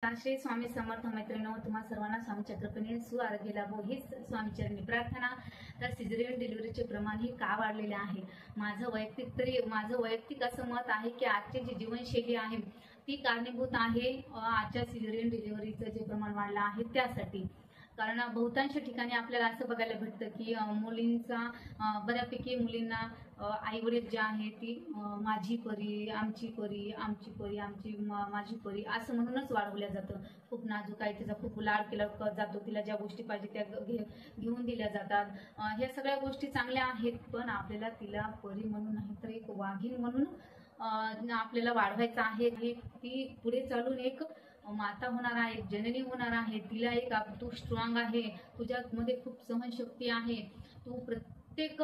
नमस्कार. श्री स्वामी समर्थ मैत्रिणींनो, तुम्हा सर्वांना स्वामीच्या कृपेने सुआरोग्य लाभो हीच स्वामीचरणी प्रार्थना. तर सिझेरियन डिलिव्हरीचे प्रमाण हे का वाढलेले आहे? माझं वैयक्तिक असं मत आहे की आजची जी जीवनशैली आहे ती कारणीभूत आहे आजच्या सिझेरियन डिलिव्हरीचं जे प्रमाण वाढलं आहे त्यासाठी. कारण बहुतांश ठिकाणी आपल्याला असं बघायला भेटतं की मुलींचा बऱ्यापैकी मुलींना आई वडील जे आहे ती माझी परी, आमची परी, आमची परी, माझी परी असं म्हणूनच वाढवल्या जातं. खूप नाजूक आहे, तिचा खूप लाड केला जातो, तिला ज्या गोष्टी पाहिजे त्या घेऊन दिल्या जातात. ह्या सगळ्या गोष्टी चांगल्या आहेत, पण आपल्याला तिला परी म्हणून नाही तर एक वाघीण म्हणून आपल्याला वाढवायचं आहे. ती पुढे चालून एक माता होणार आहे, जननी होणार आहे. तिला एक तू स्ट्रॉंग आहे, तुझ्यामध्ये खूप सहनशक्ती आहे, तू प्रत्येक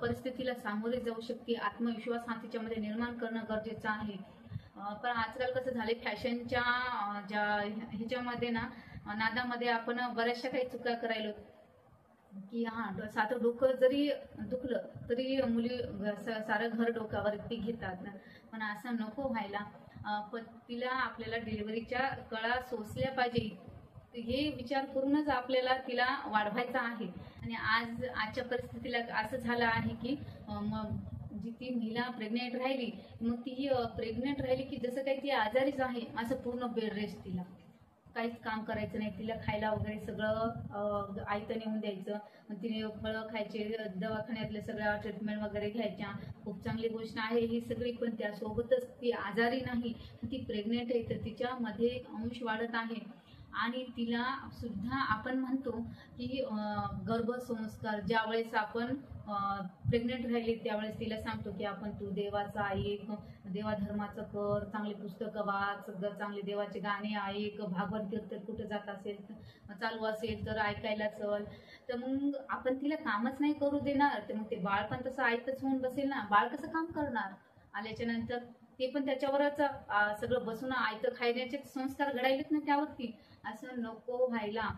परिस्थितीला सामोरे जाऊ शकते. आत्मविश्वास हा तिच्यामध्ये निर्माण करणं गरजेचं आहे. पण आजकाल कसं झालंय, फॅशनच्या ज्या ह्याच्यामध्ये नादामध्ये आपण बऱ्याचशा काही चुका करायलो की साधं डोकं जरी दुखलं तरी मुली सारं घर डोक्यावरती घेतात. पण असं नको व्हायला. पण तिला आपल्याला डिलिव्हरीच्या कळा सोसल्या पाहिजे हे विचार करूनच आपल्याला तिला वाढवायचं आहे. आणि आजच्या परिस्थितीला असं झालं आहे की जी ती महिला प्रेग्नेंट राहिली, मग ती प्रेग्नेंट राहिली की जसं काही ती आजारीच आहे असं पूर्ण बेड रेस्ट, तिला काहीच काम करायचं नाही, तिला खायला वगैरे सगळं आयतं नेऊन द्यायचं. मग तिने फळं खायचे, दवाखान्यातल्या सगळ्या ट्रीटमेंट वगैरे घ्यायच्या. खूप चांगली गोष्ट आहे ही सगळी, पण त्यासोबतच ती आजारी नाही, ती प्रेग्नेंट आहे, तर तिच्यामध्ये अंश वाढत आहे. आणि तिला सुद्धा आपण म्हणतो की गर्भसंस्कार ज्यावेळेस आपण प्रेग्नेंट राहिली त्यावेळेस तिला सांगतो की आपण तू देवाचा ऐक, देवाधर्माचं कर, चांगली पुस्तकं वाच, चांगले देवाचे गाणे ऐक, भागवत कीर्तन कुठं जात असेल चालू असेल तर ऐकायला चल. तर मग आपण तिला कामच नाही करू देणार, तर मग ते बाळ पण तसं ऐकतच होऊन बसेल ना. बाळ कसं काम करणार आल्याच्या नंतर? ते पण त्याच्यावरच सगळं बसून आयतं खायण्याचे संस्कार घडायलेत ना त्यावरती. असं नको व्हायला.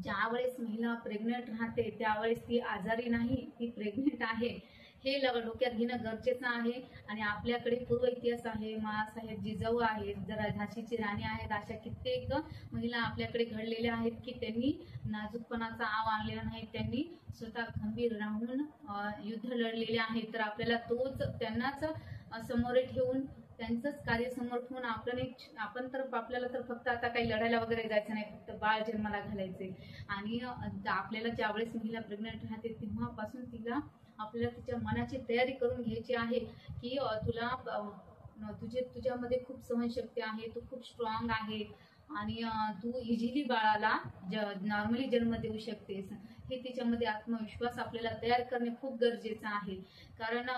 ज्यावेळेस महिला प्रेग्नेंट राहते त्यावेळेस ती आजारी नाही, ती प्रेग्नेंट आहे हे डोक्यात घेणं गरजेचं आहे. आणि आपल्याकडे पूर्व इतिहास आहे, माँसाहेब जिजाऊ आहेत, जरा झाशीची राणी आहेत, अशा कित्येक महिला आपल्याकडे घडलेल्या आहेत की त्यांनी नाजूकपणाचा आव आणलेला नाही, त्यांनी स्वतः खंबीर राहून युद्ध लढलेले आहेत. तर आपल्याला त्यांनाच समोरे ठेवून त्यांचंच कार्य समोर ठेवून आपण तर आपल्याला तर फक्त आता काही लढायला वगैरे जायचं नाही, फक्त बाळ जन्माला घालायचे. आणि आपल्याला ज्यावेळेस महिला प्रेग्नेंट राहते तेव्हापासून आपल्याला तिच्या मनाची तयारी करून घ्यायची आहे की तुझ्यामध्ये खूप सहनशक्ती आहे, तू खूप स्ट्रॉंग आहे आणि तू इझिली बाळाला नॉर्मली जन्म देऊ शकतेस. हे तिच्यामध्ये आत्मविश्वास आपल्याला तयार करणे खूप गरजेचं आहे. कारण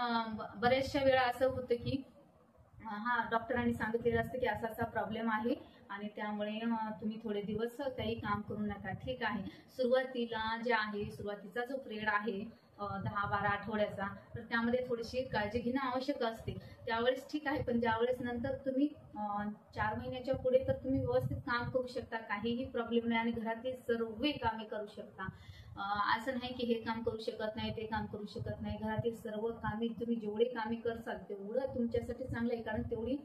बऱ्याचशा वेळा असं होतं की डॉक्टरांनी सांगितलेलं असतं की असा प्रॉब्लेम आहे आणि त्यामुळे तुम्ही थोडे दिवस काही काम करू नका. ठीक आहे, सुरुवातीचा जो पिरियड आहे 10-12 आठवड्याचा, तर त्यामध्ये थोडीशी काळजी घेणं आवश्यक असते. त्यावेळेस ठीक आहे, पण ज्यावेळेस नंतर तुम्ही 4 महिन्याच्या पुढे तर तुम्ही व्यवस्थित काम करू शकता, काहीही प्रॉब्लेम नाही आणि घरातील सर्व कामे करू शकता. असं नाही की हे काम करू शकत नाही, ते काम करू शकत नाही. घरातील सर्व कामे तुम्ही जेवढे कामे करसाल तेवढं तुमच्यासाठी चांगलं आहे. कारण तेवढी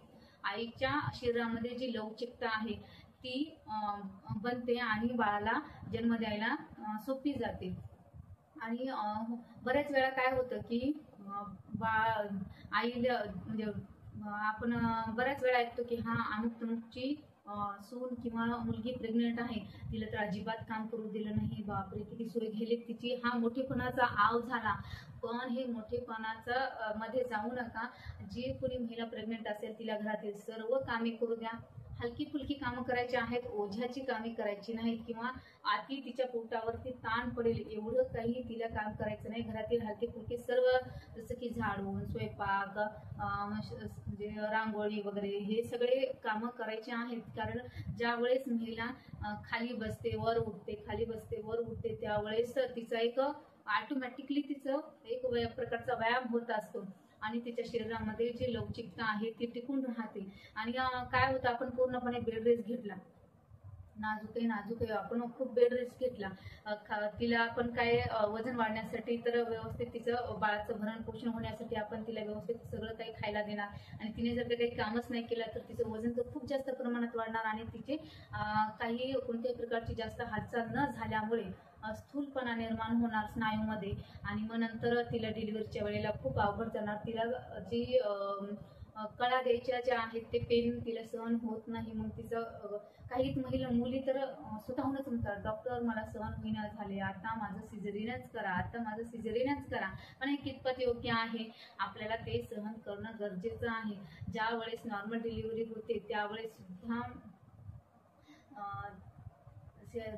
आईच्या शरीरामध्ये जी लवचिकता आहे ती बनते आणि बाळाला जन्म द्यायला सोपी जाते. आणि बऱ्याच वेळा काय होतं की आईला म्हणजे आपण बऱ्याच वेळा ऐकतो की तुमची सून किंवा मुलगी प्रेग्नेंट आहे, तिला तर अजिबात काम करू दिलं नाही, बापरे किती सोय गेली तिची. मोठेपणाचा आव झाला. पण हे मोठेपणाचा मध्ये जाऊ नका. जी कोणी महिला प्रेग्नेंट असेल तिला घरातील सर्व कामे करू द्या. हलकी फुलकी कामं करायची आहेत, ओझ्याची कामे करायची नाहीत किंवा तिच्या पोटावरती ताण पडेल एवढं काही तिला काम करायचं नाही. घरातील हलकी फुलकी सर्व जसं की झाडून, स्वयंपाक, म्हणजे रांगोळी वगैरे हे सगळे कामं करायचे आहेत. कारण ज्यावेळेस महिला खाली बसते वर उठते, खाली बसते वर उठते, त्यावेळेस तिचा एक ऑटोमॅटिकली तिचं एक प्रकारचा व्यायाम होत असतो आणि तिच्या शरीरामध्ये जी लवचिकता आहे ती टिकून राहते. आणि काय होतं, आपण पूर्णपणे बेड रेस्ट घेतला नाजूक आहे. आपण खूप बेड रेस्ट घेतला. तिला आपण काय वजन वाढण्यासाठी तर व्यवस्थित तिचं बाळाचं भरण पोषण होण्यासाठी आपण तिला व्यवस्थित सगळं काही खायला देणार आणि तिने जर काही कामच नाही केलं तर तिचं वजन तर खूप जास्त प्रमाणात वाढणार आणि तिचे काही कोणत्याही प्रकारची जास्त हालचाल न झाल्यामुळे स्थूलपणा निर्माण होणार स्नायूमध्ये आणि मग नंतर तिला डिलिव्हरीच्या वेळेला खूप अवघड जाणार. तिला जी कळा द्यायच्या ज्या आहेत ते पेन तिला सहन होत नाही. मग तिचं काही मुली तर स्वतःहूनच म्हणतात, डॉक्टर मला सहन होईना झाले, आता माझं सिझेरियनच करा. पण हे कितपत योग्य आहे? आपल्याला ते सहन करणं गरजेचं आहे. ज्या वेळेस नॉर्मल डिलिव्हरी होते त्यावेळेस सुद्धा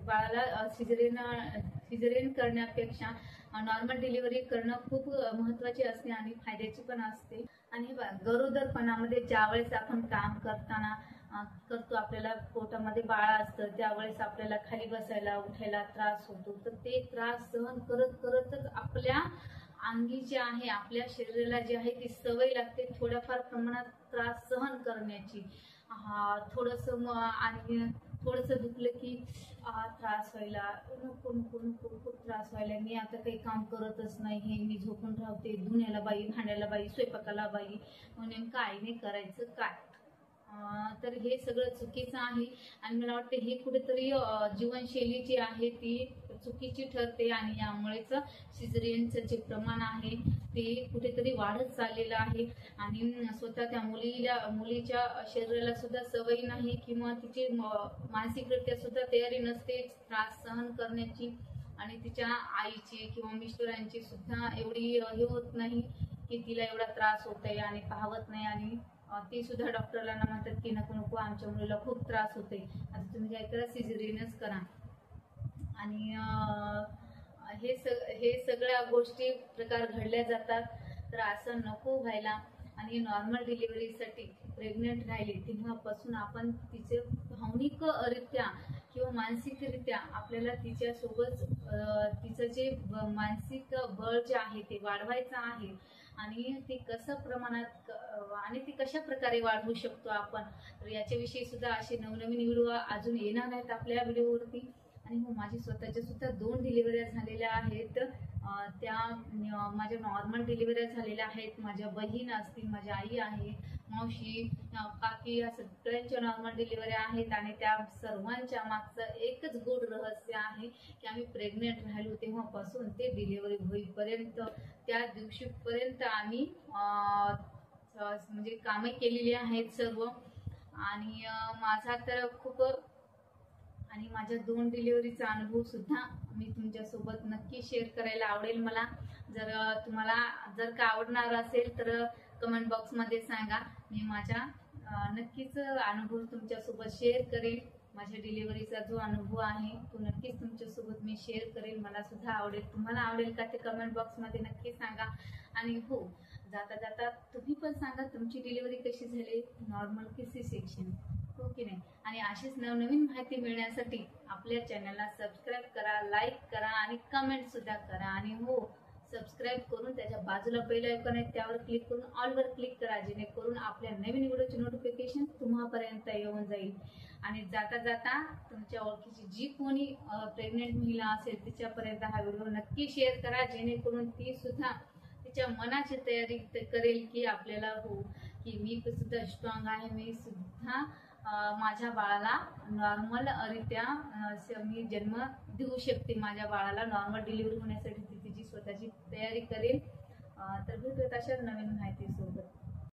बाळाला सिझेरियन करण्यापेक्षा नॉर्मल डिलिव्हरी करणं खूप महत्त्वाची असते आणि फायद्याची पण असते. आणि गरोदरपणामध्ये ज्यावेळेस आपण काम करतो, आपल्याला पोटामध्ये बाळ असतं, त्यावेळेस आपल्याला खाली बसायला उठायला त्रास होतो. तर ते त्रास सहन करतच आपल्या अंगी जे आहे, आपल्या शरीराला जी आहे ती सवय लागते थोड्याफार प्रमाणात त्रास सहन करण्याची. थोडंसं दुखलं की त्रास व्हायला नको, खूप त्रास व्हायला, मी आता काही काम करतच नाही, मी झोपून राहते, धुण्याला बाई, भांड्याला बाई, स्वयंपाकाला बाई, नेमकं आईने करायचं काय? तर हे सगळं चुकीचं आहे आणि मला वाटतं हे कुठेतरी जीवनशैली जी आहे ती चुकीची ठरते आणि यामुळेच सिझेरियनचं जे प्रमाण आहे ते कुठेतरी वाढत चाललेलं आहे आणि स्वतः त्या मुलीच्या शरीराला सुद्धा सवय नाही किंवा तिची मानसिकरित्या सुद्धा तयारी नसते त्रास सहन करण्याची आणि तिच्या आईची किंवा मिस्टरांची सुद्धा एवढी हे होत नाही की तिला एवढा त्रास होत आहे आणि पाहवत नाही आणि ती सुद्धा डॉक्टरला म्हणतात की नको आमच्या मुलीला खूप त्रास होते, आता तुम्ही काय करा, सिझेरियनच करा. आणि हे सगळ्या गोष्टी प्रकार घडल्या जातात. तर असं नको व्हायला आणि नॉर्मल डिलिव्हरीसाठी प्रेग्नेंट राहिली तेव्हापासून आपण तिचे भावनिकरित्या किंवा मानसिकरित्या आपल्याला तिच्यासोबत तिचं जे मानसिक बळ जे आहे ते वाढवायचं आहे आणि ते कशा प्रकारे वाढवू शकतो आपण. तर याच्याविषयी सुद्धा असे नवनवीन व्हिडिओ अजून येणार नाहीत आपल्या व्हिडिओवरती. आणि हो, माझी स्वतःच्या सुद्धा 2 डिलिव्हऱ्या झालेल्या आहेत. त्या माझ्या नॉर्मल डिलिव्हऱ्या झालेल्या आहेत. माझ्या बहीण असतील, माझी आई आहे, मावशी, काकी या सगळ्यांच्या नॉर्मल डिलिव्हऱ्या आहेत आणि त्या सर्वांच्या मागचं एकच गूढ रहस्य आहे की आम्ही प्रेग्नेंट राहिलो तेव्हापासून ते डिलिव्हरी होईपर्यंत त्या दिवशीपर्यंत आम्ही म्हणजे कामे केलेली आहेत सर्व. आणि माझा तर खूप आणि माझ्या 2 डिलिव्हरीचा अनुभव सुद्धा मी तुमच्यासोबत नक्की शेअर करायला आवडेल मला. तुम्हाला जर का आवडणार असेल तर कमेंट बॉक्समध्ये सांगा. मी माझ्या नक्कीच अनुभव तुमच्यासोबत शेअर करेल. माझ्या डिलिव्हरीचा जो अनुभव आहे तो नक्कीच तुमच्यासोबत मी शेअर करेल. मला सुद्धा आवडेल. तुम्हाला आवडेल का ते कमेंट बॉक्समध्ये नक्की सांगा. आणि हो, जाता तुम्ही पण सांगा तुमची डिलिव्हरी कशी झाली, नॉर्मल की सी सेक्शन, हो की नाही. आणि अशीच नवनवीन माहिती मिळण्यासाठी आपल्या चॅनलला सबस्क्राईब करा, लाईक करा आणि कमेंट सुद्धा करा. आणि हो, सबस्क्राईब करून त्याच्या बाजूला बेल आयकॉन आहे त्यावर क्लिक करून ऑलवर क्लिक करा, जेणेकरून आपल्या नवीन व्हिडिओची नोटिफिकेशन तुम्हापर्यंत येऊन जाईल. आणि जाता तुमच्या ओळखीची जी कोणी प्रेग्नेंट महिला असेल तिच्यापर्यंत हा व्हिडिओ नक्की शेअर करा, जेणेकरून ती सुद्धा तिच्या मनाची तयारी करेल की आपल्याला हो की मी सुद्धा स्ट्रॉंग आहे, मी सुद्धा माझ्या बाळाला नॉर्मलरित्या मी जन्म देऊ शकते. माझ्या बाळाला नॉर्मल डिलिव्हरी होण्यासाठी ती तिची स्वतःची तयारी करेल. तर भेटूयात अशा नवीन माहितीसोबत.